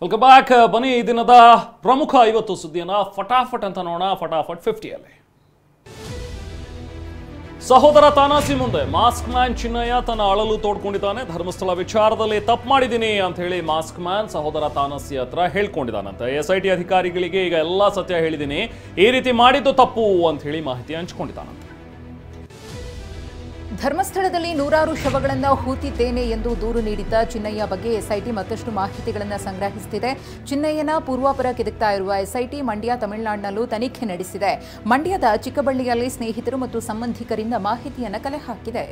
Welcome back. ಬನ್ನಿ ಈ ದಿನದ ಪ್ರಮುಖ 50 ಸುದ್ದಿಯನ್ನ ಫಟಾಫಟ್ ಅಂತ ನೋಡೋಣ. ಫಟಾಫಟ್ 50ಯಲ್ಲಿ ಸಹೋದರ ತಾನಾಸಿ ಮುಂದೆ ಮಾಸ್ಕ್ ಮ್ಯಾನ್ ಚಿನ್ನಯ್ಯ ತನ್ನ ಅಳಲು ತೋಡ್ಕೊಂಡಿದ್ದಾನೆ. ಧರ್ಮಸ್ಥಳ ವಿಚಾರದಲ್ಲಿ ತಪ್ಪು ಮಾಡಿದ್ದೀನಿ ಅಂತ ಹೇಳಿ ಮಾಸ್ಕ್ ಮ್ಯಾನ್ ಸಹೋದರ ತಾನಾಸಿ ಹತ್ರ ಹೇಳ್ಕೊಂಡಿದ್ದಾನಂತೆ. SIT ಅಧಿಕಾರಿಗಳಿಗೆ ಈಗ ಎಲ್ಲ ಸತ್ಯ ಹೇಳಿದ್ದೀನಿ, ಈ ರೀತಿ ಮಾಡಿದ್ದು ತಪ್ಪು ಅಂತ ಹೇಳಿ ಮಾಹಿತಿ ಹಂಚಿಕೊಂಡಿದ್ದಾನಂತೆ. ಧರ್ಮಸ್ಥಳದಲ್ಲಿ ನೂರಾರು ಶವಗಳನ್ನು ಹೂತಿದ್ದೇನೆ ಎಂದು ದೂರು ನೀಡಿದ್ದ ಚಿನ್ನಯ್ಯ ಬಗ್ಗೆ SIT ಮತ್ತಷ್ಟು ಮಾಹಿತಿಗಳನ್ನು ಸಂಗ್ರಹಿಸುತ್ತಿದೆ. ಚಿನ್ನಯ್ಯನ ಪೂರ್ವಾಪರ ಕೆದಕ್ತಾ ಇರುವ SIT ಮಂಡ್ಯ, ತಮಿಳುನಾಡಿನಲ್ಲೂ ತನಿಖೆ ನಡೆಸಿದೆ. ಮಂಡ್ಯದ ಚಿಕ್ಕಬಳ್ಳಿಯಲ್ಲಿ ಸ್ನೇಹಿತರು ಮತ್ತು ಸಂಬಂಧಿಕರಿಂದ ಮಾಹಿತಿಯನ್ನು ಕಲೆ ಹಾಕಿದೆ.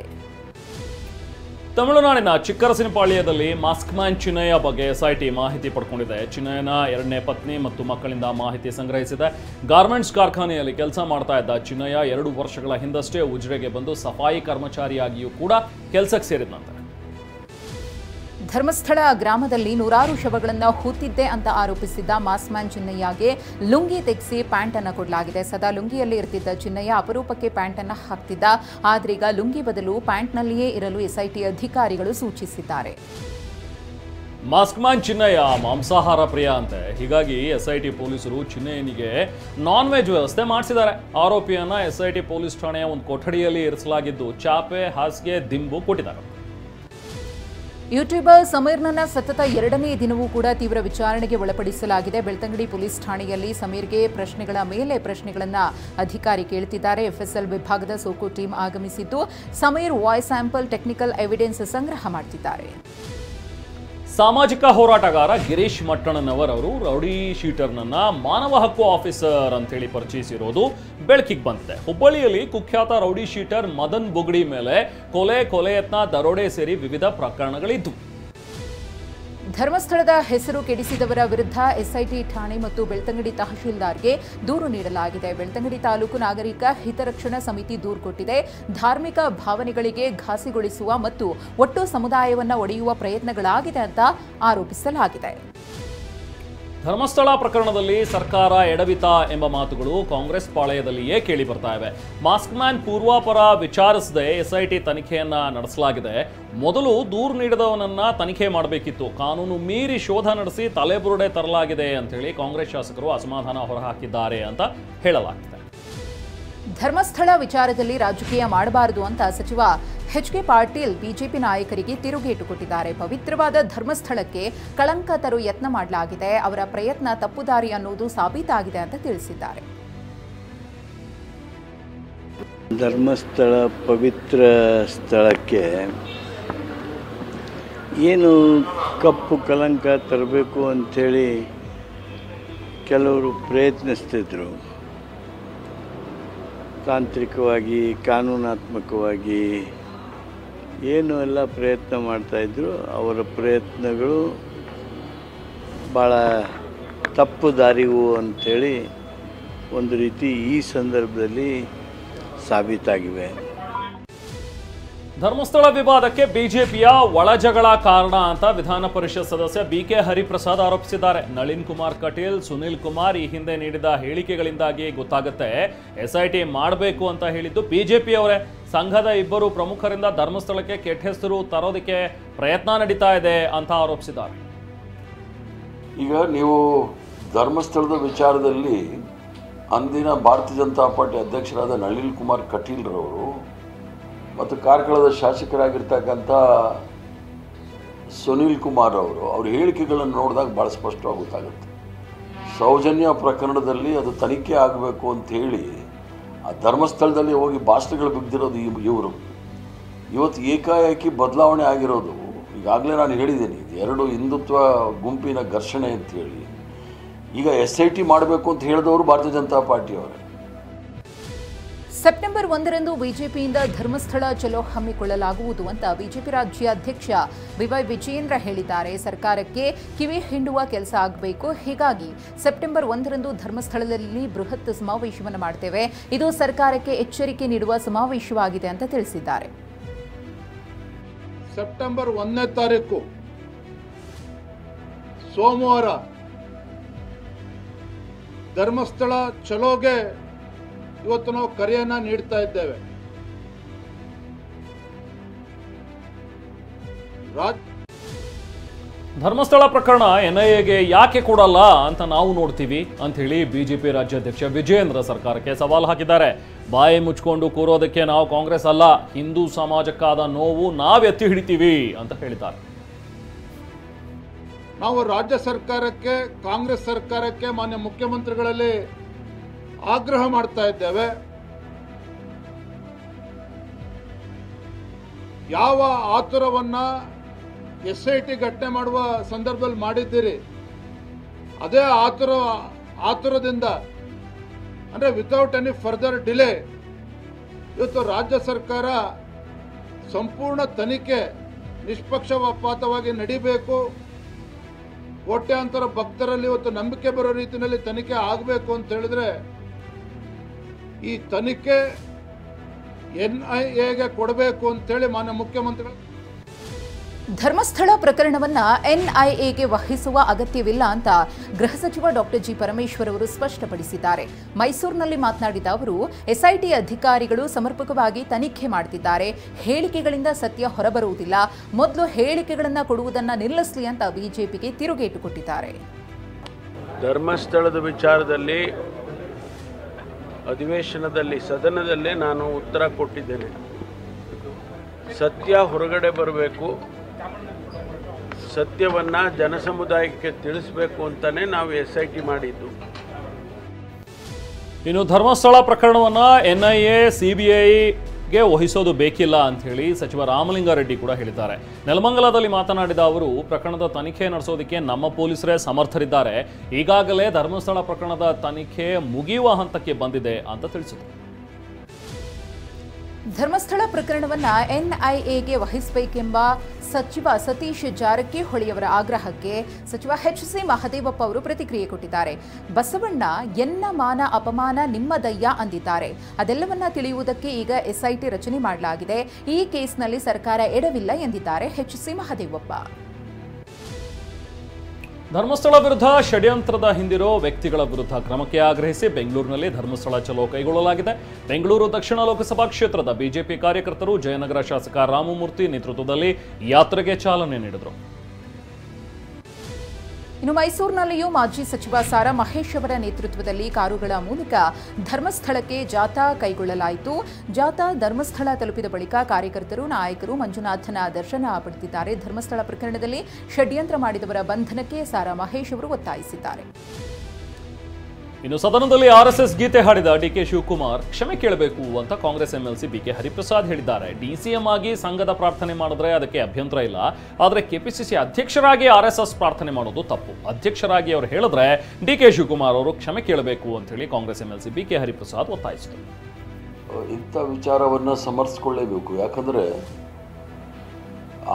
ತಮಿಳುನಾಡಿನ ಚಿಕ್ಕರಸಿನಪಾಳ್ಯದಲ್ಲಿ ಮಾಸ್ಕ್ ಮ್ಯಾನ್ ಚಿನ್ನಯ್ಯ ಬಗ್ಗೆ SIT ಮಾಹಿತಿ ಪಡ್ಕೊಂಡಿದೆ. ಚಿನ್ನಯ್ಯನ 2ನೇ ಪತ್ನಿ ಮತ್ತು ಮಕ್ಕಳಿಂದ ಮಾಹಿತಿ ಸಂಗ್ರಹಿಸಿದೆ. ಗಾರ್ಮೆಂಟ್ಸ್ ಕಾರ್ಖಾನೆಯಲ್ಲಿ ಕೆಲಸ ಮಾಡ್ತಾ ಇದ್ದ ಚಿನ್ನಯ್ಯ 2 ವರ್ಷಗಳ ಹಿಂದಷ್ಟೇ ಉಜಿರೆಗೆ ಬಂದು ಸಫಾಯಿ ಕರ್ಮಚಾರಿಯಾಗಿಯೂ ಕೂಡ ಕೆಲಸಕ್ಕೆ ಸೇರಿದಂತೆ. ಧರ್ಮಸ್ಥಳ ಗ್ರಾಮದಲ್ಲಿ ನೂರಾರು ಶವಗಳನ್ನು ಹೂತಿದ್ದೆ ಅಂತ ಆರೋಪಿಸಿದ್ದ ಮಾಸ್ಕ್ ಮ್ಯಾನ್ ಚಿನ್ನಯ್ಯಗೆ ಲುಂಗಿ ತೆಗೆಸಿ ಪ್ಯಾಂಟ್ ಅನ್ನು ಕೊಡಲಾಗಿದೆ. ಸದಾ ಲುಂಗಿಯಲ್ಲಿ ಇರ್ತಿದ್ದ ಚಿನ್ನಯ್ಯ ಅಪರೂಪಕ್ಕೆ ಪ್ಯಾಂಟ್ ಅನ್ನು ಹಾಕ್ತಿದ್ದ. ಆದ್ರೀಗ ಲುಂಗಿ ಬದಲು ಪ್ಯಾಂಟ್ನಲ್ಲಿಯೇ ಇರಲು SIT ಅಧಿಕಾರಿಗಳು ಸೂಚಿಸಿದ್ದಾರೆ. ಮಾಸ್ಕ್ ಮ್ಯಾನ್ ಚಿನ್ನಯ್ಯ ಮಾಂಸಾಹಾರ ಪ್ರಿಯ ಅಂತೆ. ಹೀಗಾಗಿ SIT ಪೊಲೀಸರು ಚಿನ್ನಯ್ಯನಿಗೆ ನಾನ್ ವೆಜ್ ವ್ಯವಸ್ಥೆ ಮಾಡಿಸಿದ್ದಾರೆ. ಆರೋಪಿಯನ್ನ SIT ಪೊಲೀಸ್ ಠಾಣೆಯ ಒಂದು ಕೊಠಡಿಯಲ್ಲಿ ಇರಿಸಲಾಗಿದ್ದು ಚಾಪೆ, ಹಾಸಿಗೆ, ದಿಂಬು ಕೊಟ್ಟಿದ್ದಾರೆ. ಯೂಟ್ಯೂಬರ್ ಸಮೀರ್ನನ್ನ ಸತತ 2ನೇ ದಿನವೂ ಕೂಡ ತೀವ್ರ ವಿಚಾರಣೆಗೆ ಒಳಪಡಿಸಲಾಗಿದೆ. ಬೆಳ್ತಂಗಡಿ ಪೊಲೀಸ್ ಠಾಣೆಯಲ್ಲಿ ಸಮೀರ್ಗೆ ಪ್ರಶ್ನೆಗಳ ಮೇಲೆ ಪ್ರಶ್ನೆಗಳನ್ನು ಅಧಿಕಾರಿ ಕೇಳುತ್ತಿದ್ದಾರೆ. FSL ವಿಭಾಗದ ಸೋಕೋ ಟೀಮ್ ಆಗಮಿಸಿದ್ದು Sameer voice sample, technical evidence ಸಂಗ್ರಹ ಮಾಡುತ್ತಿದ್ದಾರೆ. ಸಾಮಾಜಿಕ ಹೋರಾಟಗಾರ ಗಿರೀಶ್ ಮಟ್ಟಣ್ಣನವರ್ ಅವರು ರೌಡಿ ಶೀಟರ್ನನ್ನ ಮಾನವ ಹಕ್ಕು ಆಫೀಸರ್ ಅಂತೇಳಿ ಪರಿಚಯಿಸಿರೋದು ಬೆಳಕಿಗೆ ಬಂದಿದೆ. ಹುಬ್ಬಳ್ಳಿಯಲ್ಲಿ ಕುಖ್ಯಾತ ರೌಡಿ ಶೀಟರ್ ಮದನ್ ಬುಗಡಿ ಮೇಲೆ ಕೊಲೆ ಯತ್ನ, ದರೋಡೆ ಸೇರಿ ವಿವಿಧ ಪ್ರಕರಣಗಳಿದ್ದು. ಧರ್ಮಸ್ಥಳದ ಹೆಸರು ಕೆಡಿಸಿದವರ ವಿರುದ್ಧ SIT ಠಾಣೆ ಮತ್ತು ಬೆಳ್ತಂಗಡಿ ತಹಶೀಲ್ದಾರ್ಗೆ ದೂರು ನೀಡಲಾಗಿದೆ. ಬೆಳ್ತಂಗಡಿ ತಾಲೂಕು ನಾಗರಿಕ ಹಿತರಕ್ಷಣಾ ಸಮಿತಿ ದೂರು ಕೊಟ್ಟಿದೆ. ಧಾರ್ಮಿಕ ಭಾವನೆಗಳಿಗೆ ಘಾಸಿಗೊಳಿಸುವ ಮತ್ತು ಒಟ್ಟು ಸಮುದಾಯವನ್ನು ಒಡೆಯುವ ಪ್ರಯತ್ನಗಳಾಗಿದೆ ಅಂತ ಆರೋಪಿಸಲಾಗಿದೆ. ಧರ್ಮಸ್ಥಳ ಪ್ರಕರಣದಲ್ಲಿ ಸರ್ಕಾರ ಎಡವಿತಾ ಎಂಬ ಮಾತುಗಳು ಕಾಂಗ್ರೆಸ್ ಪಾಳೆಯದಲ್ಲಿಯೇ ಕೇಳಿ ಬರ್ತಾ ಇವೆ. ಮಾಸ್ಕ್ ಮ್ಯಾನ್ ಪೂರ್ವಾಪರ ವಿಚಾರಿಸದೆ SIT ತನಿಖೆಯನ್ನ ನಡೆಸಲಾಗಿದೆ. ಮೊದಲು ದೂರು ನೀಡಿದವನನ್ನ ತನಿಖೆ ಮಾಡಬೇಕಿತ್ತು. ಕಾನೂನು ಮೀರಿ ಶೋಧ ನಡೆಸಿ ತಲೆಬುರುಡೆ ತರಲಾಗಿದೆ ಅಂತ ಹೇಳಿ ಕಾಂಗ್ರೆಸ್ ಶಾಸಕರು ಅಸಮಾಧಾನ ಹೊರಹಾಕಿದ್ದಾರೆ ಅಂತ ಹೇಳಲಾಗಿದೆ. ಧರ್ಮಸ್ಥಳ ವಿಚಾರದಲ್ಲಿ ರಾಜಕೀಯ ಮಾಡಬಾರದು ಅಂತ ಸಚಿವ HK ಪಾಟೀಲ್ ಬಿಜೆಪಿ ನಾಯಕರಿಗೆ ತಿರುಗೇಟು ಕೊಟ್ಟಿದ್ದಾರೆ. ಪವಿತ್ರವಾದ ಧರ್ಮಸ್ಥಳಕ್ಕೆ ಕಳಂಕ ತರೋ ಯತ್ನ ಮಾಡಲಾಗಿದೆ. ಅವರ ಪ್ರಯತ್ನ ತಪ್ಪುದಾರಿ ಅನ್ನೋದು ಸಾಬೀತಾಗಿದೆ ಅಂತ ತಿಳಿಸಿದ್ದಾರೆ. ಧರ್ಮಸ್ಥಳ ಪವಿತ್ರ ಸ್ಥಳಕ್ಕೆ ಏನು ಕಪ್ಪು ಕಳಂಕ ತರಬೇಕು ಅಂಥೇಳಿ ಕೆಲವರು ಪ್ರಯತ್ನಿಸ್ತಿದ್ರು. ತಾಂತ್ರಿಕವಾಗಿ, ಕಾನೂನಾತ್ಮಕವಾಗಿ ಏನು ಎಲ್ಲ ಪ್ರಯತ್ನ ಮಾಡ್ತಾಯಿದ್ರು. ಅವರ ಪ್ರಯತ್ನಗಳು ಭಾಳ ತಪ್ಪು ದಾರಿವು ಅಂಥೇಳಿ ಒಂದು ರೀತಿ ಈ ಸಂದರ್ಭದಲ್ಲಿ ಸಾಬೀತಾಗಿವೆ. ಧರ್ಮಸ್ಥಳ ವಿವಾದಕ್ಕೆ ಬಿಜೆಪಿಯ ಒಳಜಗಳ ಕಾರಣ ಅಂತ ವಿಧಾನ ಪರಿಷತ್ ಸದಸ್ಯ BK ಹರಿಪ್ರಸಾದ್ ಆರೋಪಿಸಿದ್ದಾರೆ. ನಳಿನ್ ಕುಮಾರ್ ಕಟೀಲ್, ಸುನಿಲ್ ಕುಮಾರ್ ಈ ಹಿಂದೆ ನೀಡಿದ ಹೇಳಿಕೆಗಳಿಂದಾಗಿ ಗೊತ್ತಾಗುತ್ತೆ SIT ಮಾಡಬೇಕು ಅಂತ ಹೇಳಿದ್ದು ಬಿಜೆಪಿಯವರೇ. ಸಂಘದ 2 ಪ್ರಮುಖರಿಂದ ಧರ್ಮಸ್ಥಳಕ್ಕೆ ಕೆಟ್ಟ ಹೆಸರು ತರೋದಕ್ಕೆ ಪ್ರಯತ್ನ ನಡೀತಾ ಇದೆ ಅಂತ ಆರೋಪಿಸಿದ್ದಾರೆ. ಈಗ ನೀವು ಧರ್ಮಸ್ಥಳದ ವಿಚಾರದಲ್ಲಿ ಅಂದಿನ ಭಾರತೀಯ ಜನತಾ ಪಾರ್ಟಿ ಅಧ್ಯಕ್ಷರಾದ ನಳಿನ್ ಕುಮಾರ್ ಕಟೀಲ್ರವರು ಮತ್ತು ಕಾರ್ಕಳದ ಶಾಸಕರಾಗಿರ್ತಕ್ಕಂಥ ಸುನೀಲ್ ಕುಮಾರ್ ಅವ್ರ ಹೇಳಿಕೆಗಳನ್ನು ನೋಡಿದಾಗ ಭಾಳ ಸ್ಪಷ್ಟವಾಗಿ ಗೊತ್ತಾಗುತ್ತೆ. ಸೌಜನ್ಯ ಪ್ರಕರಣದಲ್ಲಿ ಅದು ತನಿಖೆ ಆಗಬೇಕು ಅಂಥೇಳಿ ಆ ಧರ್ಮಸ್ಥಳದಲ್ಲಿ ಹೋಗಿ ಭಾಷಣಗಳು ಬಿದ್ದಿರೋದು ಇವರು. ಇವತ್ತು ಏಕಾಏಕಿ ಬದಲಾವಣೆ ಆಗಿರೋದು ಈಗಾಗಲೇ ನಾನು ಹೇಳಿದ್ದೀನಿ. 2 ಹಿಂದುತ್ವ ಗುಂಪಿನ ಘರ್ಷಣೆ ಅಂಥೇಳಿ ಈಗ SIT ಮಾಡಬೇಕು ಅಂತ ಹೇಳಿದವರು ಭಾರತೀಯ ಜನತಾ ಪಾರ್ಟಿಯವರೇ. ಸೆಪ್ಟೆಂಬರ್ 1ರಂದು ಬಿಜೆಪಿಯಿಂದ ಧರ್ಮಸ್ಥಳ ಚಲೋ ಹಮ್ಮಿಕೊಳ್ಳಲಾಗುವುದು ಅಂತ ಬಿಜೆಪಿ ರಾಜ್ಯಾಧ್ಯಕ್ಷ BY ವಿಜಯೇಂದ್ರ ಹೇಳಿದ್ದಾರೆ. ಸರ್ಕಾರಕ್ಕೆ ಕಿವಿ ಹಿಂಡುವ ಕೆಲಸ ಆಗಬೇಕು. ಹೀಗಾಗಿ ಸೆಪ್ಟೆಂಬರ್ 1ರಂದು ಧರ್ಮಸ್ಥಳದಲ್ಲಿ ಬೃಹತ್ ಸಮಾವೇಶವನ್ನು ಮಾಡ್ತೇವೆ. ಇದು ಸರ್ಕಾರಕ್ಕೆ ಎಚ್ಚರಿಕೆ ನೀಡುವ ಸಮಾವೇಶವಾಗಿದೆ ಅಂತ ತಿಳಿಸಿದ್ದಾರೆ. ಸೆಪ್ಟೆಂಬರ್ 1ನೇ ತಾರೀಕು ಸೋಮವಾರ ಧರ್ಮಸ್ಥಳ ಚಲೋಗೆ ಇವತ್ತು ನಾವು ಕರೆಯನ್ನ ನೀಡ್ತಾ ಇದ್ದೇವೆ. ಧರ್ಮಸ್ಥಳ ಪ್ರಕರಣ ಎನ್ಐಎಗೆ ಯಾಕೆ ಕೊಡಲ್ಲ ಅಂತ ನಾವು ನೋಡ್ತೀವಿ ಅಂತ ಹೇಳಿ ಬಿಜೆಪಿ ರಾಜ್ಯಾಧ್ಯಕ್ಷ ವಿಜಯೇಂದ್ರ ಸರ್ಕಾರಕ್ಕೆ ಸವಾಲು ಹಾಕಿದ್ದಾರೆ. ಬಾಯಿ ಮುಚ್ಕೊಂಡು ಕೂರೋದಕ್ಕೆ ನಾವು ಕಾಂಗ್ರೆಸ್ ಅಲ್ಲ, ಹಿಂದೂ ಸಮಾಜಕ್ಕಾದ ನೋವು ನಾವು ಎತ್ತಿ ಹಿಡಿತೀವಿ ಅಂತ ಹೇಳಿದ್ದಾರೆ. ನಾವು ರಾಜ್ಯ ಸರ್ಕಾರಕ್ಕೆ, ಕಾಂಗ್ರೆಸ್ ಸರ್ಕಾರಕ್ಕೆ, ಮಾನ್ಯ ಮುಖ್ಯಮಂತ್ರಿಗಳಲ್ಲಿ ಆಗ್ರಹ ಮಾಡ್ತಾ ಇದ್ದೇವೆ. ಯಾವ ಆತುರವನ್ನ SIT ಘಟನೆ ಮಾಡುವ ಸಂದರ್ಭದಲ್ಲಿ ಮಾಡಿದ್ದೀರಿ, ಅದೇ ಆತುರದಿಂದ ಅಂದರೆ ವಿತೌಟ್ ಎನಿ ಫರ್ದರ್ ಡಿಲೇ ಇವತ್ತು ರಾಜ್ಯ ಸರ್ಕಾರ ಸಂಪೂರ್ಣ ತನಿಖೆ ನಿಷ್ಪಕ್ಷಪಾತವಾಗಿ ನಡೀಬೇಕು. ಕೋಟ್ಯಾಂತರ ಭಕ್ತರಲ್ಲಿ ಇವತ್ತು ನಂಬಿಕೆ ಬರೋ ರೀತಿಯಲ್ಲಿ ತನಿಖೆ ಆಗಬೇಕು ಅಂತ ಹೇಳಿದ್ರೆ ಈ ತನಿಖೆ NIAಗೆ ಕೊಡಬೇಕು ಅಂತೇಳಿ ಮಾನ್ಯ ಮುಖ್ಯಮಂತ್ರಿಗಳು. ಧರ್ಮಸ್ಥಳ ಪ್ರಕರಣವನ್ನ NIAಗೆ ವಹಿಸುವ ಅಗತ್ಯವಿಲ್ಲ ಅಂತ ಗೃಹ ಸಚಿವ ಡಾಕ್ಟರ್ ಜಿ ಪರಮೇಶ್ವರ್ ಅವರು ಸ್ಪಷ್ಟಪಡಿಸಿದ್ದಾರೆ. ಮೈಸೂರಿನಲ್ಲಿ ಮಾತನಾಡಿದ ಅವರು, SIT ಅಧಿಕಾರಿಗಳು ಸಮರ್ಪಕವಾಗಿ ತನಿಖೆ ಮಾಡುತ್ತಿದ್ದಾರೆ, ಹೇಳಿಕೆಗಳಿಂದ ಸತ್ಯ ಹೊರಬರುವುದಿಲ್ಲ, ಮೊದಲು ಹೇಳಿಕೆಗಳನ್ನು ಕೊಡುವುದನ್ನು ನಿಲ್ಲಿಸಲಿ ಅಂತ ಬಿಜೆಪಿಗೆ ತಿರುಗೇಟು ಕೊಟ್ಟಿದ್ದಾರೆ. ಧರ್ಮಸ್ಥಳದ ವಿಚಾರದಲ್ಲಿ ಅಧಿವೇಶನದಲ್ಲಿ ಸದನದಲ್ಲೇ ನಾನು ಉತ್ತರ ಕೊಟ್ಟಿದ್ದೇನೆ. ಸತ್ಯ ಹೊರಗಡೆ ಬರಬೇಕು, ಸತ್ಯವನ್ನು ಜನಸಮುದಾಯಕ್ಕೆ ತಿಳಿಸಬೇಕು ಅಂತಲೇ ನಾವು SIT ಮಾಡಿದ್ದು. ಇನ್ನು ಧರ್ಮಸ್ಥಳ ಪ್ರಕರಣವನ್ನು NIA CBIಗೆ ವಹಿಸೋದು ಬೇಕಿಲ್ಲ ಅಂತ ಹೇಳಿ ಸಚಿವ ರಾಮಲಿಂಗಾರೆಡ್ಡಿ ಕೂಡ ಹೇಳಿದ್ದಾರೆ. ನೆಲಮಂಗಲದಲ್ಲಿ ಮಾತನಾಡಿದ ಅವರು, ಪ್ರಕರಣದ ತನಿಖೆ ನಡೆಸೋದಕ್ಕೆ ನಮ್ಮ ಪೊಲೀಸರೇ ಸಮರ್ಥರಿದ್ದಾರೆ, ಈಗಾಗಲೇ ಧರ್ಮಸ್ಥಳ ಪ್ರಕರಣದ ತನಿಖೆ ಮುಗಿಯುವ ಹಂತಕ್ಕೆ ಬಂದಿದೆ ಅಂತ ತಿಳಿಸಿದರು. ಧರ್ಮಸ್ಥಳ ಪ್ರಕರಣವನ್ನ NIAಗೆ ವಹಿಸಬೇಕೆಂಬ ಸಚಿವ ಸತೀಶ್ ಜಾರಕಿಹೊಳಿಯವರ ಆಗ್ರಹಕ್ಕೆ ಸಚಿವ HC ಮಹದೇವಪ್ಪ ಅವರು ಪ್ರತಿಕ್ರಿಯೆ ಕೊಟ್ಟಿದ್ದಾರೆ. ಬಸವಣ್ಣ ಎನ್ನ ಮಾನ ಅಪಮಾನ ನಿಮ್ಮದಯ್ಯ ಅಂದಿದ್ದಾರೆ. ಅದೆಲ್ಲವನ್ನ ತಿಳಿಯುವುದಕ್ಕೆ ಈಗ SIT ರಚನೆ ಮಾಡಲಾಗಿದೆ. ಈ ಕೇಸ್ನಲ್ಲಿ ಸರ್ಕಾರ ಎಡವಿಲ್ಲ ಎಂದಿದ್ದಾರೆ HC ಮಹದೇವಪ್ಪ. ಧರ್ಮಸ್ಥಳ ವಿರುದ್ಧ ಷಡ್ಯಂತ್ರದ ಹಿಂದಿರೋ ವ್ಯಕ್ತಿಗಳ ವಿರುದ್ಧ ಕ್ರಮಕ್ಕೆ ಆಗ್ರಹಿಸಿ ಬೆಂಗಳೂರಿನಲ್ಲಿ ಧರ್ಮಸ್ಥಳ ಚಲೋ ಕೈಗೊಳ್ಳಲಾಗಿದೆ. ಬೆಂಗಳೂರು ದಕ್ಷಿಣ ಲೋಕಸಭಾ ಕ್ಷೇತ್ರದ ಬಿಜೆಪಿ ಕಾರ್ಯಕರ್ತರು ಜಯನಗರ ಶಾಸಕ ರಾಮಮೂರ್ತಿ ನೇತೃತ್ವದಲ್ಲಿ ಯಾತ್ರೆಗೆ ಚಾಲನೆ ನೀಡಿದರು. ಇನ್ನು ಮೈಸೂರಿನಲ್ಲಿಯೂ ಮಾಜಿ ಸಚಿವ ಸಾರಾ ಮಹೇಶ್ ಅವರ ನೇತೃತ್ವದಲ್ಲಿ ಕಾರುಗಳ ಮೂಲಕ ಧರ್ಮಸ್ಥಳಕ್ಕೆ ಜಾಥಾ ಕೈಗೊಳ್ಳಲಾಯಿತು. ಜಾಥಾ ಧರ್ಮಸ್ಥಳ ತಲುಪಿದ ಬಳಿಕ ಕಾರ್ಯಕರ್ತರು, ನಾಯಕರು ಮಂಜುನಾಥನ ದರ್ಶನ ಪಡೆದಿದ್ದಾರೆ. ಧರ್ಮಸ್ಥಳ ಪ್ರಕರಣದಲ್ಲಿ ಷಡ್ಯಂತ್ರ ಮಾಡಿದವರ ಬಂಧನಕ್ಕೆ ಸಾರಾ ಮಹೇಶ್ ಅವರು ಒತ್ತಾಯಿಸಿದ್ದಾರೆ. ಇನ್ನು ಸದನದಲ್ಲಿ RSS ಗೀತೆ ಹಾಡಿದ DK ಶಿವಕುಮಾರ್ ಕ್ಷಮೆ ಕೇಳಬೇಕು ಅಂತ ಕಾಂಗ್ರೆಸ್ MLC BK ಹರಿಪ್ರಸಾದ್ ಹೇಳಿದ್ದಾರೆ. DCM ಆಗಿ ಸಂಘದ ಪ್ರಾರ್ಥನೆ ಮಾಡಿದ್ರೆ ಅದಕ್ಕೆ ಅಭ್ಯಂತರ ಇಲ್ಲ, ಆದರೆ KPCC ಅಧ್ಯಕ್ಷರಾಗಿ RSS ಪ್ರಾರ್ಥನೆ ಮಾಡೋದು ತಪ್ಪು. ಅಧ್ಯಕ್ಷರಾಗಿ ಅವರು ಹೇಳಿದ್ರೆ DK ಶಿವಕುಮಾರ್ ಅವರು ಕ್ಷಮೆ ಕೇಳಬೇಕು ಅಂತ ಹೇಳಿ ಕಾಂಗ್ರೆಸ್ MLC BK ಹರಿಪ್ರಸಾದ್ ಒತ್ತಾಯಿಸಿದರು. ಇಂಥ ವಿಚಾರವನ್ನು ಸಮರ್ಥಿಸಿಕೊಳ್ಳೇಬೇಕು. ಯಾಕಂದರೆ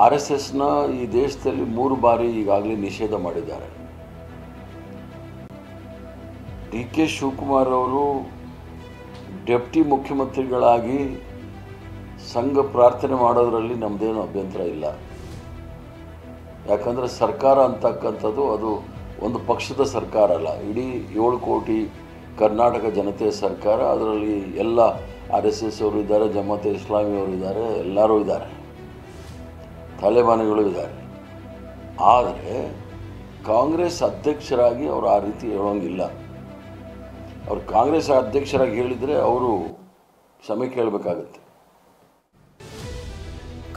RSSನ ಈ ದೇಶದಲ್ಲಿ 3 ಬಾರಿ ಈಗಾಗಲೇ ನಿಷೇಧ ಮಾಡಿದ್ದಾರೆ. DK ಶಿವಕುಮಾರ್ ಅವರು ಡೆಪ್ಟಿ ಮುಖ್ಯಮಂತ್ರಿಗಳಾಗಿ ಸಂಘ ಪ್ರಾರ್ಥನೆ ಮಾಡೋದರಲ್ಲಿ ನಮ್ಮದೇನು ಅಭ್ಯಂತರ ಇಲ್ಲ. ಯಾಕಂದರೆ ಸರ್ಕಾರ ಅಂತಕ್ಕಂಥದ್ದು ಅದು ಒಂದು ಪಕ್ಷದ ಸರ್ಕಾರ ಅಲ್ಲ, ಇಡೀ 7 ಕೋಟಿ ಕರ್ನಾಟಕ ಜನತೆಯ ಸರ್ಕಾರ. ಅದರಲ್ಲಿ ಎಲ್ಲ RSS ಅವರು ಇದ್ದಾರೆ, ಜಮಾತೆ ಇಸ್ಲಾಮಿ ಅವರು ಇದ್ದಾರೆ, ಎಲ್ಲರೂ ಇದ್ದಾರೆ, ತಾಲಿಬಾನಿಗಳು ಇದ್ದಾರೆ. ಆದರೆ ಕಾಂಗ್ರೆಸ್ ಅಧ್ಯಕ್ಷರಾಗಿ ಅವರು ಆ ರೀತಿ ಹೇಳೋಂಗಿಲ್ಲ. ಅವರು ಕಾಂಗ್ರೆಸ್ ಅಧ್ಯಕ್ಷರಾಗಿ ಹೇಳಿದರೆ ಅವರು ಕ್ಷಮೆ ಕೇಳಬೇಕಾಗುತ್ತೆ.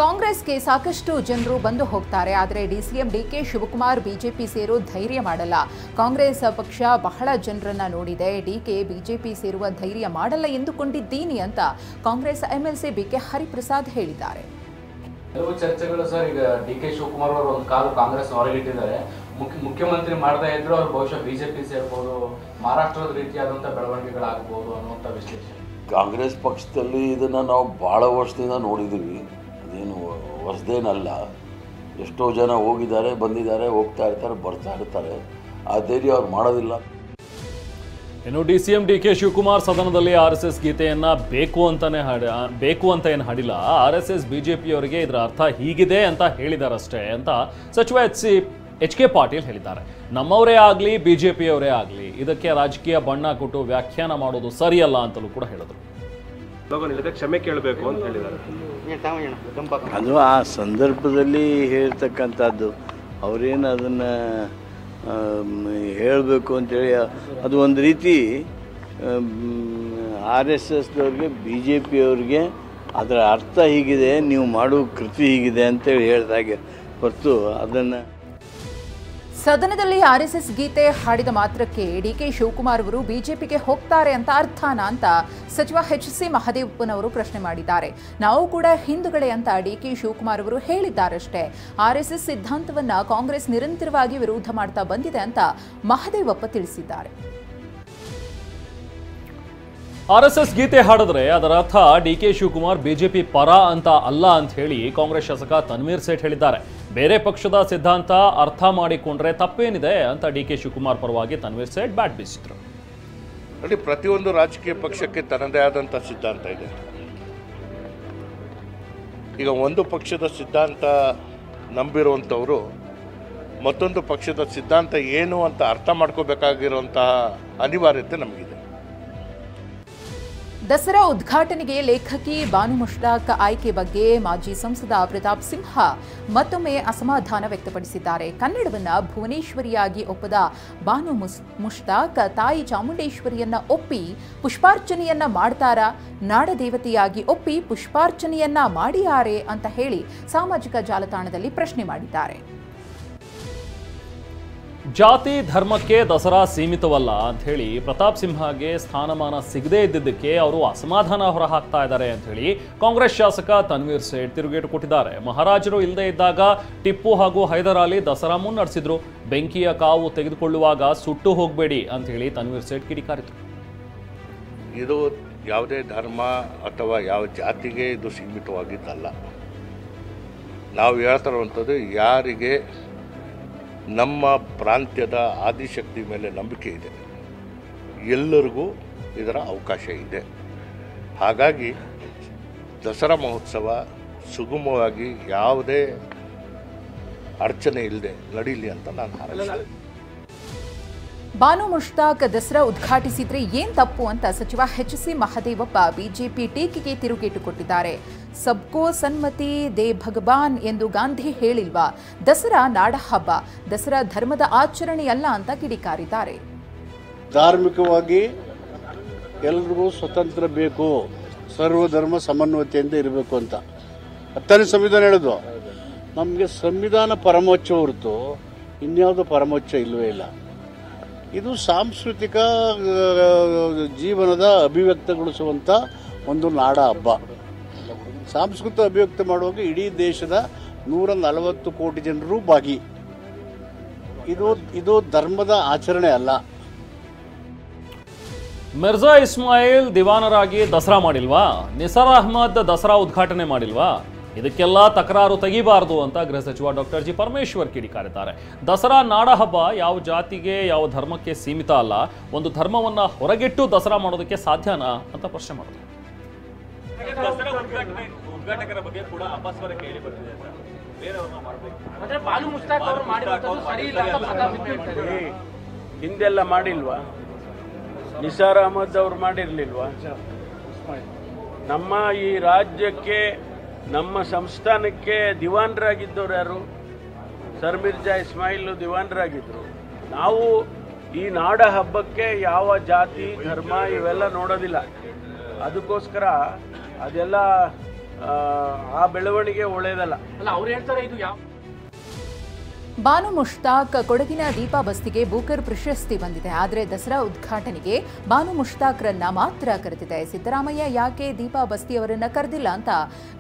ಕಾಂಗ್ರೆಸ್ಗೆ ಸಾಕಷ್ಟು ಜನರು ಬಂದು ಹೋಗ್ತಾರೆ, ಆದರೆ DCM DK ಶಿವಕುಮಾರ್ ಬಿಜೆಪಿ ಸೇರೋ ಧೈರ್ಯ ಮಾಡಲ್ಲ. ಕಾಂಗ್ರೆಸ್ ಪಕ್ಷ ಬಹಳ ಜನರನ್ನ ನೋಡಿದೆ, DK ಬಿಜೆಪಿ ಸೇರುವ ಧೈರ್ಯ ಮಾಡಲ್ಲ ಎಂದುಕೊಂಡಿದ್ದೀನಿ ಅಂತ ಕಾಂಗ್ರೆಸ್ MLC BK ಹರಿಪ್ರಸಾದ್ ಹೇಳಿದ್ದಾರೆ. ಕೆಲವು ಚರ್ಚೆಗಳು ಸರ್, ಈಗ DK ಶಿವಕುಮಾರ್ ಅವರು ಒಂದು ಕಾಲು ಕಾಂಗ್ರೆಸ್ ಹೊರಗಿಟ್ಟಿದ್ದಾರೆ, ಮುಖ್ಯಮಂತ್ರಿ ಮಾಡದೇ ಇದ್ರು ಅವ್ರು ಬಹುಶಃ ಬಿಜೆಪಿ ಸೇರ್ಬೋದು, ಮಹಾರಾಷ್ಟ್ರದ ರೀತಿಯಾದಂಥ ಬೆಳವಣಿಗೆಗಳಾಗ್ಬೋದು ಅನ್ನುವಂಥ ವಿಶ್ಲೇಷಣೆ. ಕಾಂಗ್ರೆಸ್ ಪಕ್ಷದಲ್ಲಿ ಇದನ್ನು ನಾವು ಭಾಳ ವರ್ಷದಿಂದ ನೋಡಿದ್ದೀವಿ, ಅದೇನು ಹೊಸದೇನಲ್ಲ. ಎಷ್ಟೋ ಜನ ಹೋಗಿದ್ದಾರೆ, ಬಂದಿದ್ದಾರೆ, ಹೋಗ್ತಾ ಇರ್ತಾರೆ, ಬರ್ತಾ ಇರ್ತಾರೆ. ಆ ಧೈರ್ಯ ಅವ್ರು ಮಾಡೋದಿಲ್ಲ. ಇನ್ನು DCM DK ಶಿವಕುಮಾರ್ ಸದನದಲ್ಲಿ RSS ಗೀತೆಯನ್ನ ಬೇಕು ಅಂತ ಏನು ಹಾಡಿಲ್ಲ, RSS ಬಿಜೆಪಿಯವರಿಗೆ ಇದರ ಅರ್ಥ ಹೀಗಿದೆ ಅಂತ ಹೇಳಿದಾರಷ್ಟೇ ಅಂತ ಸಚಿವ HK ಪಾಟೀಲ್ ಹೇಳಿದ್ದಾರೆ. ನಮ್ಮವರೇ ಆಗಲಿ ಬಿಜೆಪಿಯವರೇ ಆಗಲಿ ಇದಕ್ಕೆ ರಾಜಕೀಯ ಬಣ್ಣ ಕೊಟ್ಟು ವ್ಯಾಖ್ಯಾನ ಮಾಡೋದು ಸರಿಯಲ್ಲ ಅಂತಲೂ ಕೂಡ ಹೇಳಿದರು. ಕ್ಷಮೆ ಕೇಳಬೇಕು ಅಂತ ಹೇಳಿದ್ದಾರೆ. ಅದು ಆ ಸಂದರ್ಭದಲ್ಲಿ ಹೇಳ್ತಕ್ಕಂಥದ್ದು. ಅವರೇನು ಅದನ್ನು ಹೇಳಬೇಕು ಅಂತೇಳಿ ಅದು ಒಂದು ರೀತಿ RSSದವ್ರಿಗೆ BJP ಅವ್ರಿಗೆ ಅದರ ಅರ್ಥ ಹೀಗಿದೆ, ನೀವು ಮಾಡೋ ಕೃತಿ ಹೀಗಿದೆ ಅಂತೇಳಿ ಹೇಳಿದಾಗೆ ಹೊರತು ಅದನ್ನು ಸದನದಲ್ಲಿ RSS ಗೀತೆ ಹಾಡಿದ ಮಾತ್ರಕ್ಕೆ DK ಶಿವಕುಮಾರ್ ಅವರು ಬಿಜೆಪಿಗೆ ಹೋಗ್ತಾರೆ ಅಂತ ಅರ್ಥನಾ ಅಂತ ಸಚಿವ HC ಮಹದೇವಪ್ಪನವರು ಪ್ರಶ್ನೆ ಮಾಡಿದ್ದಾರೆ. ನಾವು ಕೂಡ ಹಿಂದೂಗಳೇ ಅಂತ DK ಶಿವಕುಮಾರ್ ಅವರು ಹೇಳಿದ್ದಾರಷ್ಟೇ. RSS ಸಿದ್ಧಾಂತವನ್ನ ಕಾಂಗ್ರೆಸ್ ನಿರಂತರವಾಗಿ ವಿರೋಧ ಮಾಡ್ತಾ ಬಂದಿದೆ ಅಂತ ಮಹದೇವಪ್ಪ ತಿಳಿಸಿದ್ದಾರೆ. RSS ಗೀತೆ ಹಾಡಿದ್ರೆ ಅದರ ಅರ್ಥ DK ಶಿವಕುಮಾರ್ ಬಿಜೆಪಿ ಪರ ಅಂತ ಅಲ್ಲ ಅಂತ ಹೇಳಿ ಕಾಂಗ್ರೆಸ್ ಶಾಸಕ ತನ್ವೀರ್ ಸೇಠ್ ಹೇಳಿದ್ದಾರೆ. ಬೇರೆ ಪಕ್ಷದ ಸಿದ್ಧಾಂತ ಅರ್ಥ ಮಾಡಿಕೊಂಡ್ರೆ ತಪ್ಪೇನಿದೆ ಅಂತ DK ಶಿವಕುಮಾರ್ ಪರವಾಗಿ ತನ್ವೀರ್ ಸೇಠ್ ಬ್ಯಾಟ್ ಬೀಸಿದ್ರು. ನೋಡಿ, ಪ್ರತಿಯೊಂದು ರಾಜಕೀಯ ಪಕ್ಷಕ್ಕೆ ತನ್ನದೇ ಆದಂಥ ಸಿದ್ಧಾಂತ ಇದೆ. ಈಗ ಒಂದು ಪಕ್ಷದ ಸಿದ್ಧಾಂತ ನಂಬಿರುವಂಥವರು ಮತ್ತೊಂದು ಪಕ್ಷದ ಸಿದ್ಧಾಂತ ಏನು ಅಂತ ಅರ್ಥ ಮಾಡ್ಕೋಬೇಕಾಗಿರುವಂತಹ ಅನಿವಾರ್ಯತೆ ನಮಗಿದೆ. ದಸರಾ ಉದ್ಘಾಟನೆಗೆ ಲೇಖಕಿ ಬಾನು ಮುಷ್ತಾಕ್ ಆಯ್ಕೆ ಬಗ್ಗೆ ಮಾಜಿ ಸಂಸದ ಪ್ರತಾಪ್ ಸಿಂಹ ಮತ್ತೊಮ್ಮೆ ಅಸಮಾಧಾನ ವ್ಯಕ್ತಪಡಿಸಿದ್ದಾರೆ. ಕನ್ನಡವನ್ನ ಭುವನೇಶ್ವರಿಯಾಗಿ ಒಪ್ಪದ ಬಾನು ಮುಷ್ತಾಕ್ ತಾಯಿ ಚಾಮುಂಡೇಶ್ವರಿಯನ್ನ ಒಪ್ಪಿ ಪುಷ್ಪಾರ್ಚನೆಯನ್ನ ಮಾಡ್ತಾರಾ, ನಾಡದೇವತೆಯಾಗಿ ಒಪ್ಪಿ ಪುಷ್ಪಾರ್ಚನೆಯನ್ನ ಮಾಡಿಯಾರೆ ಅಂತ ಹೇಳಿ ಸಾಮಾಜಿಕ ಜಾಲತಾಣದಲ್ಲಿ ಪ್ರಶ್ನೆ ಮಾಡಿದ್ದಾರೆ. ಜಾತಿ ಧರ್ಮಕ್ಕೆ ದಸರಾ ಸೀಮಿತವಲ್ಲ ಅಂತ ಹೇಳಿ ಪ್ರತಾಪ್ ಸಿಂಹಗೆ ಸ್ಥಾನಮಾನ ಸಿಗದೇ ಇದ್ದಿದ್ದಕ್ಕೆ ಅವರು ಅಸಮಾಧಾನ ಹೊರಹಾಕ್ತಾ ಇದ್ದಾರೆ ಅಂತ ಹೇಳಿ ಕಾಂಗ್ರೆಸ್ ಶಾಸಕ ತನ್ವೀರ್ ಸೇಠ್ ತಿರುಗೇಟು ಕೊಟ್ಟಿದ್ದಾರೆ. ಮಹಾರಾಜರು ಇಲ್ಲದೆ ಇದ್ದಾಗ ಟಿಪ್ಪು ಹಾಗೂ ಹೈದರ್ ಅಲಿ ದಸರಾ ಮುನ್ನಡೆಸಿದ್ರು. ಬೆಂಕಿಯ ಕಾವು ತೆಗೆದುಕೊಳ್ಳುವಾಗ ಸುಟ್ಟು ಹೋಗಬೇಡಿ ಅಂತ ಹೇಳಿ ತನ್ವೀರ್ ಸೇಠ್ ಕಿಡಿಕಾರಿದ್ರು. ಇದು ಯಾವುದೇ ಧರ್ಮ ಅಥವಾ ಯಾವ ಜಾತಿಗೆ ಇದು ಸೀಮಿತವಾಗಿದ್ದಲ್ಲ. ನಾವು ಹೇಳ್ತಾ ಇರುವಂಥದ್ದು ಯಾರಿಗೆ ನಮ್ಮ ಪ್ರಾಂತ್ಯದ ಆದಿಶಕ್ತಿ ಮೇಲೆ ನಂಬಿಕೆ ಇದೆ, ಎಲ್ಲರಿಗೂ ಇದರ ಅವಕಾಶ ಇದೆ. ಹಾಗಾಗಿ ದಸರಾ ಮಹೋತ್ಸವ ಸುಗಮವಾಗಿ ಯಾವುದೇ ಅಡಚಣೆ ಇಲ್ಲದೆ ನಡೀಲಿ ಅಂತ ನಾನು ಹಾರೈಸ್ತೇನೆ. ಬಾನು ಮುಷ್ತಾಕ್ ದಸರಾ ಉದ್ಘಾಟಿಸಿದ್ರೆ ಏನ್ ತಪ್ಪು ಅಂತ ಸಚಿವ HC ಮಹದೇವಪ್ಪ ಬಿಜೆಪಿ ಟೀಕೆಗೆ ತಿರುಗೇಟು ಕೊಟ್ಟಿದ್ದಾರೆ. ಸಬ್ಕೋ ಸನ್ಮತಿ ದೇ ಭಗವಾನ್ ಎಂದು ಗಾಂಧಿ ಹೇಳಿಲ್ವಾ? ದಸರಾ ನಾಡ ಹಬ್ಬ, ದಸರಾ ಧರ್ಮದ ಆಚರಣೆಯಲ್ಲ ಅಂತ ಕಿಡಿಕಾರಿದ್ದಾರೆ. ಧಾರ್ಮಿಕವಾಗಿ ಎಲ್ರಿಗೂ ಸ್ವತಂತ್ರ ಬೇಕು, ಸರ್ವಧರ್ಮ ಸಮನ್ವಯತೆಯಿಂದ ಇರಬೇಕು ಅಂತ 10ನೇ ಸಂವಿಧಾನ ಹೇಳೋದು. ನಮಗೆ ಸಂವಿಧಾನ ಪರಮೋಚ್ಚ ಹೊರತು ಇನ್ಯಾವುದೋ ಪರಮೋಚ್ಚ ಇಲ್ಲವೇ ಇಲ್ಲ. ಇದು ಸಾಂಸ್ಕೃತಿಕ ಜೀವನದ ಅಭಿವ್ಯಕ್ತಗೊಳಿಸುವಂಥ ಒಂದು ನಾಡ ಹಬ್ಬ. ಸಾಂಸ್ಕೃತಿಕ ಅಭಿವ್ಯಕ್ತಿ ಮಾಡುವಾಗ ಇಡೀ ದೇಶದ 140 ಕೋಟಿ ಜನರು ಭಾಗಿ. ಇದು ಧರ್ಮದ ಆಚರಣೆ ಅಲ್ಲ. ಮಿರ್ಜಾ ಇಸ್ಮಾಯಿಲ್ ದಿವಾನರಾಗಿ ದಸರಾ ಮಾಡಿಲ್ವಾ? ನಿಸಾರ್ ಅಹ್ಮದ್ ದಸರಾ ಉದ್ಘಾಟನೆ ಮಾಡಿಲ್ವಾ? ಇದಕ್ಕೆಲ್ಲ ತಕರಾರು ತೆಗಿಬಾರದು ಅಂತ ಗೃಹ ಸಚಿವ ಡಾಕ್ಟರ್ ಜಿ ಪರಮೇಶ್ವರ್ ಕಿಡಿಕಾರಿದ್ದಾರೆ. ದಸರಾ ನಾಡ ಹಬ್ಬ ಯಾವ ಜಾತಿಗೆ ಯಾವ ಧರ್ಮಕ್ಕೆ ಸೀಮಿತ ಅಲ್ಲ. ಒಂದು ಧರ್ಮವನ್ನ ಹೊರಗಿಟ್ಟು ದಸರಾ ಮಾಡೋದಕ್ಕೆ ಸಾಧ್ಯನಾ ಅಂತ ಪ್ರಶ್ನೆ ಮಾಡಿದ್ರು. ಉದ್ಘಾಟಕರ ಬಗ್ಗೆ ಕೂಡ ಅಪಸ್ವರ ಕೇಳಿ ಬರ್ತಿದೆ ಸರ್. ಬೇರೆಯವ್ರನ್ನ ಮಾಡಬೇಕು. ಹಿಂದೆಲ್ಲ ಮಾಡಿಲ್ವಾ? ನಿಸಾರ್ ಅಹಮದ್ ಅವರು ಮಾಡಿರ್ಲಿಲ್ವಾ? ನಮ್ಮ ಈ ರಾಜ್ಯಕ್ಕೆ ನಮ್ಮ ಸಂಸ್ಥಾನಕ್ಕೆ ದಿವಾನರಾಗಿದ್ದವ್ರು ಯಾರು? ಸರ್ ಮಿರ್ಜಾ ಇಸ್ಮಾಯಿಲ್ ದಿವಾನರಾಗಿದ್ದರು. ನಾವು ಈ ನಾಡ ಹಬ್ಬಕ್ಕೆ ಯಾವ ಜಾತಿ ಧರ್ಮ ಇವೆಲ್ಲ ನೋಡೋದಿಲ್ಲ. ಅದಕ್ಕೋಸ್ಕರ ಅದೆಲ್ಲ ಆ ಬೆಳವಣಿಗೆ ಒಳ್ಳೆಯದಲ್ಲ. ಅಲ್ಲ, ಅವ್ರು ಹೇಳ್ತಾರೆ ಇದು ಯಾವ. ಬಾನು ಮುಷ್ತಾಕ್ ಕೊಡಗಿನ ದೀಪಾ ಬಸ್ತಿಗೆ ಬೂಕರ್ ಪ್ರಶಸ್ತಿ ಬಂದಿದೆ. ಆದರೆ ದಸರಾ ಉದ್ಘಾಟನೆಗೆ ಬಾನು ಮುಷ್ತಾಕ್ರನ್ನ ಮಾತ್ರ ಕರೆದಿದೆ. ಸಿದ್ದರಾಮಯ್ಯ ಯಾಕೆ ದೀಪಾ ಬಸ್ತಿಯವರನ್ನ ಕರೆದಿಲ್ಲ ಅಂತ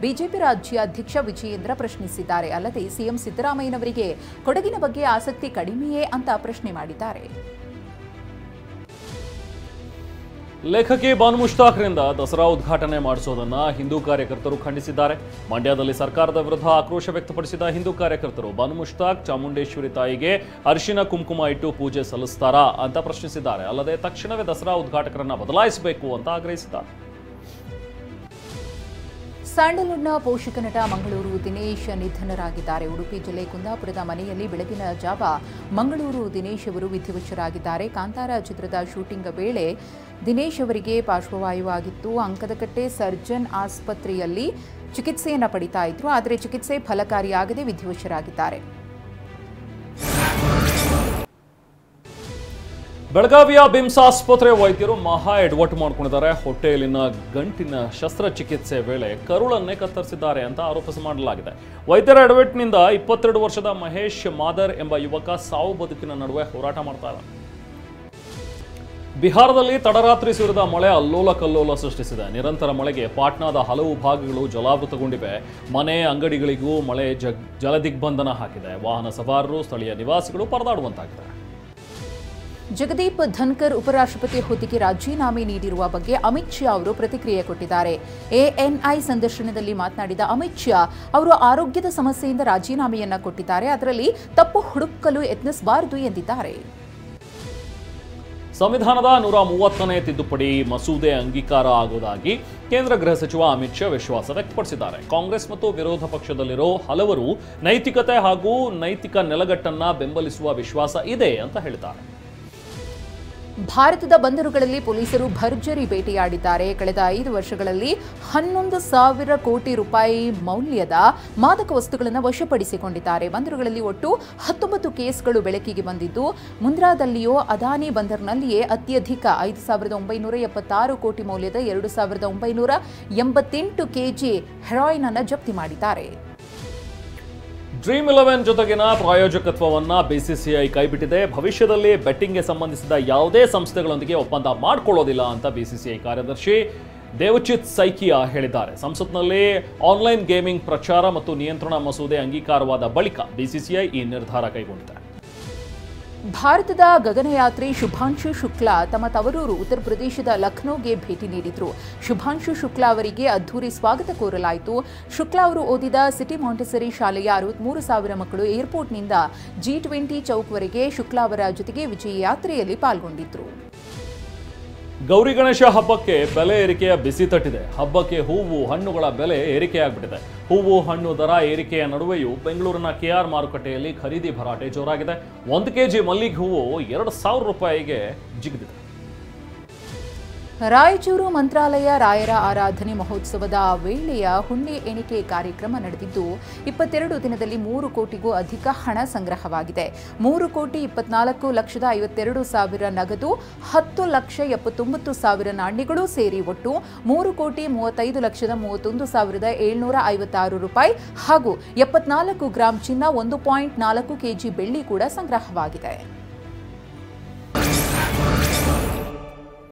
ಬಿಜೆಪಿ ರಾಜ್ಯಾಧ್ಯಕ್ಷ ವಿಜಯೇಂದ್ರ ಪ್ರಶ್ನಿಸಿದ್ದಾರೆ. ಅಲ್ಲದೆ ಸಿಎಂ ಸಿದ್ದರಾಮಯ್ಯನವರಿಗೆ ಕೊಡಗಿನ ಬಗ್ಗೆ ಆಸಕ್ತಿ ಕಡಿಮೆಯೇ ಅಂತ ಪ್ರಶ್ನೆ ಮಾಡಿದ್ದಾರೆ. ಲೇಖಕಿ ಬಾನು ಮುಷ್ತಾಕ್ರಿಂದ ದಸರಾ ಉದ್ಘಾಟನೆ ಮಾಡಿಸೋದನ್ನ ಹಿಂದೂ ಕಾರ್ಯಕರ್ತರು ಖಂಡಿಸಿದ್ದಾರೆ. ಮಂಡ್ಯದಲ್ಲಿ ಸರ್ಕಾರದ ವಿರುದ್ಧ ಆಕ್ರೋಶ ವ್ಯಕ್ತಪಡಿಸಿದ ಹಿಂದೂ ಕಾರ್ಯಕರ್ತರು ಬಾನು ಮುಷ್ತಾಕ್ ಚಾಮುಂಡೇಶ್ವರಿ ತಾಯಿಗೆ ಅರಿಶಿನ ಕುಂಕುಮ ಇಟ್ಟು ಪೂಜೆ ಸಲ್ಲಿಸ್ತಾರಾ ಅಂತ ಪ್ರಶ್ನಿಸಿದ್ದಾರೆ. ಅಲ್ಲದೆ ತಕ್ಷಣವೇ ದಸರಾ ಉದ್ಘಾಟಕರನ್ನ ಬದಲಾಯಿಸಬೇಕು ಅಂತ ಆಗ್ರಹಿಸಿದ್ದಾರೆ. ಸ್ಯಾಂಡಲ್ವುಡ್ನ ಪೋಷಕ ನಟ ಮಂಗಳೂರು ದಿನೇಶ್ ನಿಧನರಾಗಿದ್ದಾರೆ. ಉಡುಪಿ ಜಿಲ್ಲೆ ಕುಂದಾಪುರದ ಮನೆಯಲ್ಲಿ ಬೆಳಗಿನ ಜಾವ ಮಂಗಳೂರು ದಿನೇಶ್ ಅವರು ವಿಧಿವಶರಾಗಿದ್ದಾರೆ. ಕಾಂತಾರ ಚಿತ್ರದ ಶೂಟಿಂಗ್ ವೇಳೆ ದಿನೇಶ್ ಅವರಿಗೆ ಪಾರ್ಶ್ವವಾಯುವಾಗಿತ್ತು. ಅಂಕದಕಟ್ಟೆ ಸರ್ಜನ್ ಆಸ್ಪತ್ರೆಯಲ್ಲಿ ಚಿಕಿತ್ಸೆಯನ್ನು ಪಡಿತಾ ಇದ್ರು. ಆದರೆ ಚಿಕಿತ್ಸೆ ಫಲಕಾರಿಯಾಗದೆ ವಿಧಿವಶರಾಗಿದ್ದಾರೆ. ಬೆಳಗಾವಿಯ ಬಿಮ್ಸ್ ಆಸ್ಪತ್ರೆ ವೈದ್ಯರು ಮಹಾ ಎಡವಟ್ಟು ಮಾಡಿಕೊಂಡಿದ್ದಾರೆ. ಹೊಟ್ಟೆಯಲ್ಲಿನ ಗಂಟಿನ ಶಸ್ತ್ರಚಿಕಿತ್ಸೆ ವೇಳೆ ಕರುಳನ್ನೇ ಕತ್ತರಿಸಿದ್ದಾರೆ ಅಂತ ಆರೋಪ ಮಾಡಲಾಗಿದೆ. ವೈದ್ಯರ ಎಡವಟ್ಟಿನಿಂದ 22 ವರ್ಷದ ಮಹೇಶ್ ಮಾದರ್ ಎಂಬ ಯುವಕ ಸಾವು ಬದುಕಿನ ನಡುವೆ ಹೋರಾಟ ಮಾಡ್ತಾರೆ. ಬಿಹಾರದಲ್ಲಿ ತಡರಾತ್ರಿ ಸುರಿದ ಮಳೆ ಅಲ್ಲೋಲ ಕಲ್ಲೋಲ ಸೃಷ್ಟಿಸಿದೆ. ನಿರಂತರ ಮಳೆಗೆ ಪಾಟ್ನಾದ ಹಲವು ಭಾಗಗಳು ಜಲಾವೃತಗೊಂಡಿವೆ. ಮನೆ ಅಂಗಡಿಗಳಿಗೂ ಮಳೆ ಜಲದಿಗ್ಬಂಧನ ಹಾಕಿದೆ. ವಾಹನ ಸವಾರರು ಸ್ಥಳೀಯ ನಿವಾಸಿಗಳು ಪರದಾಡುವಂತಾಗಿದೆ. ಜಗದೀಪ್ ಧನ್ಕರ್ ಉಪರಾಷ್ಟ್ರಪತಿ ಹುದ್ದೆಗೆ ರಾಜೀನಾಮೆ ನೀಡಿರುವ ಬಗ್ಗೆ ಅಮಿತ್ ಶಾ ಅವರು ಪ್ರತಿಕ್ರಿಯೆ ಕೊಟ್ಟಿದ್ದಾರೆ. ಎಎನ್ಐ ಸಂದರ್ಶನದಲ್ಲಿ ಮಾತನಾಡಿದ ಅಮಿತ್ ಶಾ ಅವರು ಆರೋಗ್ಯದ ಸಮಸ್ಯೆಯಿಂದ ರಾಜೀನಾಮೆಯನ್ನ ಕೊಟ್ಟಿದ್ದಾರೆ, ಅದರಲ್ಲಿ ತಪ್ಪು ಹುಡುಕಲು ಯತ್ನಿಸಬಾರದು ಎಂದಿದ್ದಾರೆ. ಸಂವಿಧಾನದ 130ನೇ ತಿದ್ದುಪಡಿ ಮಸೂದೆ ಅಂಗೀಕಾರ ಆಗುವುದಾಗಿ ಕೇಂದ್ರ ಗೃಹ ಸಚಿವ ಅಮಿತ್ ಶಾ ವಿಶ್ವಾಸ ವ್ಯಕ್ತಪಡಿಸಿದ್ದಾರೆ. ಕಾಂಗ್ರೆಸ್ ಮತ್ತು ವಿರೋಧ ಪಕ್ಷದಲ್ಲಿರೋ ಹಲವರು ನೈತಿಕತೆ ಹಾಗೂ ನೈತಿಕ ನೆಲಗಟ್ಟನ್ನ ಬೆಂಬಲಿಸುವ ವಿಶ್ವಾಸ ಇದೆ ಅಂತ ಹೇಳಿದ್ದಾರೆ. ಭಾರತದ ಬಂದರುಗಳಲ್ಲಿ ಪೊಲೀಸರು ಭರ್ಜರಿ ಬೇಟೆಯಾಡಿದ್ದಾರೆ. ಕಳೆದ 5 ವರ್ಷಗಳಲ್ಲಿ 11,000 ಕೋಟಿ ರೂಪಾಯಿ ಮೌಲ್ಯದ ಮಾದಕ ವಸ್ತುಗಳನ್ನು ವಶಪಡಿಸಿಕೊಂಡಿದ್ದಾರೆ. ಬಂದರುಗಳಲ್ಲಿ ಒಟ್ಟು 19 ಕೇಸ್ಗಳು ಬೆಳಕಿಗೆ ಬಂದಿದ್ದು, ಮುಂದ್ರಾದಲ್ಲಿಯೋ ಅದಾನಿ ಬಂದರ್ನಲ್ಲಿಯೇ ಅತ್ಯಧಿಕ 5,976 ಕೋಟಿ ಮೌಲ್ಯದ 2,988 ಕೆಜಿ ಹೆರಾಯಿನ್ ಅನ್ನು ಜಪ್ತಿ ಮಾಡಿದ್ದಾರೆ. ಡ್ರೀಮ್ 11 ಜೊತೆಗಿನ ಪ್ರಾಯೋಜಕತ್ವವನ್ನು ಬಿಸಿಸಿಐ ಕೈಬಿಟ್ಟಿದೆ. ಭವಿಷ್ಯದಲ್ಲಿ ಬೆಟ್ಟಿಂಗ್ಗೆ ಸಂಬಂಧಿಸಿದ ಯಾವುದೇ ಸಂಸ್ಥೆಗಳೊಂದಿಗೆ ಒಪ್ಪಂದ ಮಾಡಿಕೊಳ್ಳೋದಿಲ್ಲ ಅಂತ ಬಿಸಿಸಿಐ ಕಾರ್ಯದರ್ಶಿ ದೇವಚಿತ್ ಸೈಕಿಯಾ ಹೇಳಿದ್ದಾರೆ. ಸಂಸತ್ನಲ್ಲಿ ಆನ್ಲೈನ್ ಗೇಮಿಂಗ್ ಪ್ರಚಾರ ಮತ್ತು ನಿಯಂತ್ರಣ ಮಸೂದೆ ಅಂಗೀಕಾರವಾದ ಬಳಿಕ ಬಿಸಿಸಿಐ ಈ ನಿರ್ಧಾರ ಕೈಗೊಂಡಿದೆ. ಭಾರತದ ಗಗನಯಾತ್ರಿ ಶುಭಾಂಶು ಶುಕ್ಲಾ ತಮ್ಮ ತವರೂರು ಉತ್ತರ ಪ್ರದೇಶದ ಲಖನೌಗೆ ಭೇಟಿ ನೀಡಿದ್ರು. ಶುಭಾಂಶು ಶುಕ್ಲಾ ಅವರಿಗೆ ಅದ್ಧೂರಿ ಸ್ವಾಗತ ಕೋರಲಾಯಿತು. ಶುಕ್ಲಾ ಅವರು ಓದಿದ ಸಿಟಿ ಮಾಂಟೆಸರಿ ಶಾಲೆಯ 63,000 ಮಕ್ಕಳು ಏರ್ಪೋರ್ಟ್ನಿಂದ G20 ಚೌಕ್ವರೆಗೆ ಶುಕ್ಲಾ ಅವರ ಜೊತೆಗೆ ವಿಜಯ ಯಾತ್ರೆಯಲ್ಲಿ ಪಾಲ್ಗೊಂಡಿದ್ರು. ಗೌರಿ ಗಣೇಶ ಹಬ್ಬಕ್ಕೆ ಬೆಲೆ ಏರಿಕೆಯ ಬಿಸಿ ತಟ್ಟಿದೆ. ಹಬ್ಬಕ್ಕೆ ಹೂವು ಹಣ್ಣುಗಳ ಬೆಲೆ ಏರಿಕೆಯಾಗ್ಬಿಟ್ಟಿದೆ. ಹೂವು ಹಣ್ಣು ದರ ಏರಿಕೆಯ ನಡುವೆಯೂ ಬೆಂಗಳೂರಿನ KR ಮಾರುಕಟ್ಟೆಯಲ್ಲಿ ಖರೀದಿ ಭರಾಟೆ ಜೋರಾಗಿದೆ. 1 ಕೆಜಿ ಮಲ್ಲಿಗೆ ಹೂವು 2,000 ರೂಪಾಯಿಗೆ ಜಿಗಿದಿದೆ. ರಾಯಚೂರು ಮಂತ್ರಾಲಯ ರಾಯರ ಆರಾಧನೆ ಮಹೋತ್ಸವದ ವೇಳೆಯ ಹುಂಡಿ ಎಣಿಕೆ ಕಾರ್ಯಕ್ರಮ ನಡೆದಿದ್ದು 22 ದಿನದಲ್ಲಿ 3 ಕೋಟಿಗೂ ಅಧಿಕ ಹಣ ಸಂಗ್ರಹವಾಗಿದೆ. 3,24,52,000 ನಗದು, 10,79,000 ನಾಣ್ಯಗಳು ಸೇರಿ ಒಟ್ಟು 3,35,31,756 ರೂಪಾಯಿ ಹಾಗೂ 74 ಗ್ರಾಂ ಚಿನ್ನ, 1.4 ಕೆಜಿ ಬೆಳ್ಳಿ ಕೂಡ ಸಂಗ್ರಹವಾಗಿದೆ.